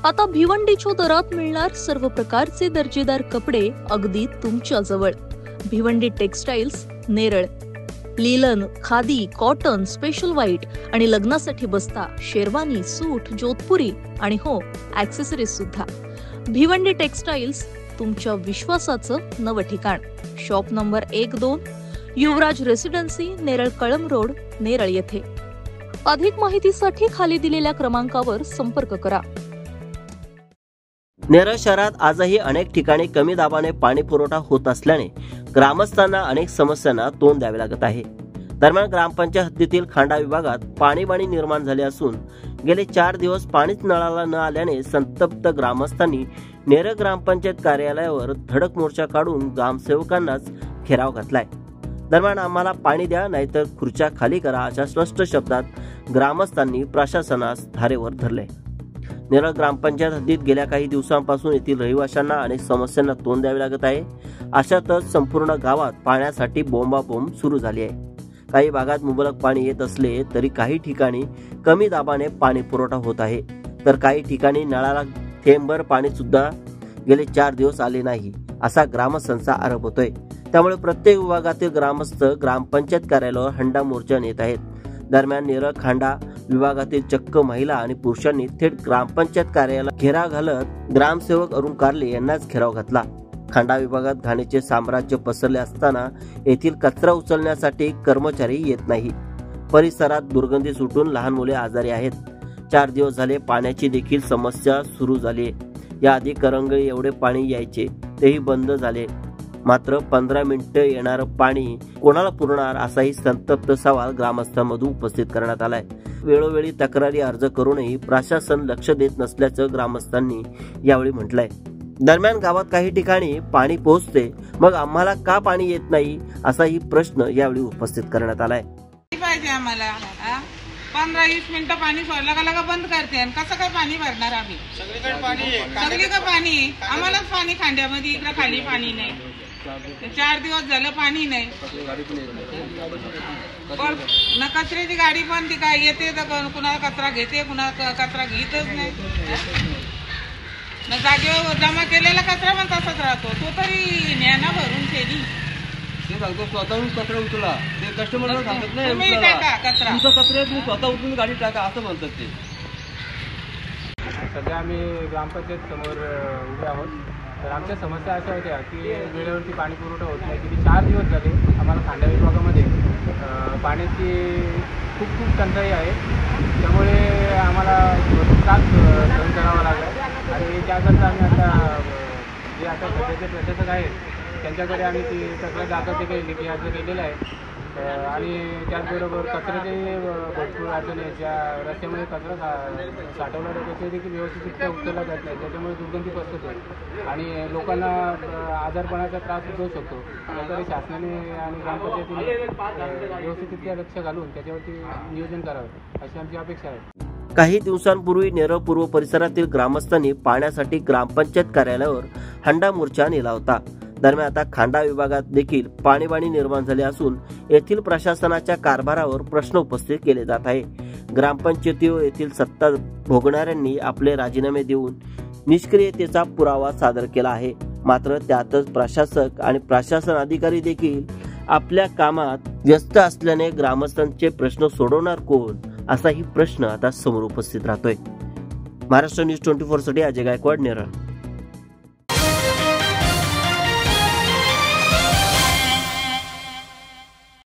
आता भिवंडीच्या दरात मिळणार सर्व प्रकारचे दर्जेदार कपडे अगदी तुमच्या जवळ. Bhiwandi textiles, Neral. Linen, khadi, cotton, special white आणि लग्नासाठी बस्ता, शेरवानी, सूट, जोधपुरी आणि हो, ॲक्सेसरीज सुद्धा. भिवंडी टेक्सटाईल्स, तुमच्या विश्वासाचं नवं ठिकाण. शॉप नंबर 1-2, युवराज रेसिडेन्सी, नेरळ कळम रोड, नेरळ येथे. अधिक माहितीसाठी खाली दिलेल्या क्रमांकावर संपर्क करा. नेरळ शहरात आजही अनेक ठिकाणी कमी दाबाने पाणी पुरवठा होत असल्याने ग्रामस्थांना अनेक समस्यांना तोंड द्यावे लागत आहे. दरम्यान ग्रामपंचायत हद्दीतील खांडा विभागात पाणीबाणी निर्माण झाले असून गेले 4 दिवस पाणीच नळाला न आल्याने संतप्त ग्रामस्थांनी नेरळ ग्रामपंचायत कार्यालयावर धडक मोर्चा काढून ग्रामसेवकांनाच घेराव घातलाय. दरम्यान आम्हाला पाणी द्या नाहीतर खुर्च्या खाली करा अशा स्पष्ट शब्दात ग्रामस्थांनी प्रशासनास धारेवर धरले. नेरळ ग्रामपंचायत हद्दीत गेल्या काही दिवसांपासून येथील रहिवाशांना अनेक समस्यांना तोंड द्यावे लागत आहे. अशातच संपूर्ण गावात पाण्यासाठी बोंबाबोंब सुरू झाली आहे. काही भागात मुबलक पाणी येत असले तरी काही ठिकाणी कमी दाबाने पाणी पुरवठा होत आहे, तर काही ठिकाणी नळाला थेंबभर पाणी सुद्धा गेले 4 दिवस आले नाही असा ग्रामस्थांचा आरोप होतोय. त्यामुळे प्रत्येक विभागातील ग्रामस्थ ग्रामपंचायत कार्यालयावर हंडा मोर्चा नेत आहेत. दरम्यान नेरळ खांडा विभागातील चक्क महिला आणि पुरुषांनी थेट ग्रामपंचायत कार्यालयाला घेराव घालत ग्रामसेवक अरुण कारले यांनाच घेराव घातला. खांडा विभागात घाणीचे साम्राज्य पसरले असताना येथील कचरा उचलण्यासाठी कर्मचारी येत नाही. परिसरात दुर्गंधी सुटून लहान मुले आजारी आहेत. 4 दिवस झाले पाण्याची देखील समस्या सुरू झाली. याआधी करंगळी एवढे पाणी यायचे तेही बंद झाले. मात्र 15 मिनिटं येणारं पाणी कोणाला पुरणार असाही संतप्त सवाल ग्रामस्थांमधून उपस्थित करण्यात आलाय. वेळोवेळी तक्रारी अर्ज करूनही प्रशासन लक्ष देत नसल्याचं ग्रामस्थांनी यावेळी म्हटलंय. दरम्यान गावात काही ठिकाणी पाणी पोहोचते, मग आम्हाला का पाणी येत नाही असाही प्रश्न यावेळी उपस्थित करण्यात आलाय. पाहिजे आम्हाला 15-20 मिनिटं पाणी सोडलं का बंद करते. कसं काय पाणी भरणार आम्ही? सगळीकडे पाणी आम्हालाच पाणी खांड्यामध्ये, इकडे खाली पाणी नाही. 4 दिवस झालं पाणी नाही. ना कचऱ्याची गाडी पण ती काय येते तर कुणाला कचरा घेते, कुणाला कचरा घेतच नाही. जागेवर जमा केलेला कचरा पण तसाच राहतो. तो तरी न्याना भरून केली स्वतःहून कचरा उचला. ते कस्टमरला सांगत नाही कचरा तुमचा कचरा तुम्ही स्वतः उचलून गाडी टाका असं म्हणतात ते. सध्या आम्ही ग्रामपंचायत समोर उभे आहोत. तर आमच्या समस्या अशा होत्या की वेळेवरती पाणी पुरवठा होत नाही. किती 4 दिवस झाले आम्हाला खांडा विभागामध्ये पाण्याची खूप टंचाई आहे. त्यामुळे आम्हाला त्रास सहन करावा लागला आणि त्याकरता आम्ही जे आता सध्याचे प्रशासक आहेत त्यांच्याकडे आम्ही ती तक्रार दाखल केली अर्ज केलेला आहे. आणि त्याचबरोबर कचऱ्याचे भरपूर अडचणी आहेत. ज्या रस्त्यामध्ये कचरा साठवला जातो ते देखील व्यवस्थितरित्या उचलला जात नाही. त्याच्यामुळे दुर्गंधी पसरते आणि लोकांना आजारपणाचा त्रास होऊ शकतो. त्याकडे शासनाने आणि ग्रामपंचायतीने व्यवस्थितरित्या लक्ष घालून त्याच्यावरती नियोजन करावं अशी आमची अपेक्षा आहे. काही दिवसांपूर्वी नेरळ पूर्व परिसरातील ग्रामस्थांनी पाण्यासाठी ग्रामपंचायत कार्यालयावर हंडा मोर्चा नेला होता. दरम्यान आता खांडा विभागात देखील पाणीबाणी निर्माण झाले असून येथील प्रशासनाच्या कारभारावर प्रश्न उपस्थित केले जात आहे. ग्रामपंचायतीवर येथील सत्ता भोगणाऱ्यांनी आपले राजीनामे देऊन निष्क्रियतेचा पुरावा सादर केला आहे. मात्र त्यातच प्रशासक आणि प्रशासन अधिकारी देखील आपल्या कामात व्यस्त असल्याने ग्रामस्थांचे प्रश्न सोडवणार कोण असाही प्रश्न आता समोर उपस्थित राहतोय. महाराष्ट्र न्यूज 24 साठी अजय गायकवाड, नेरळ.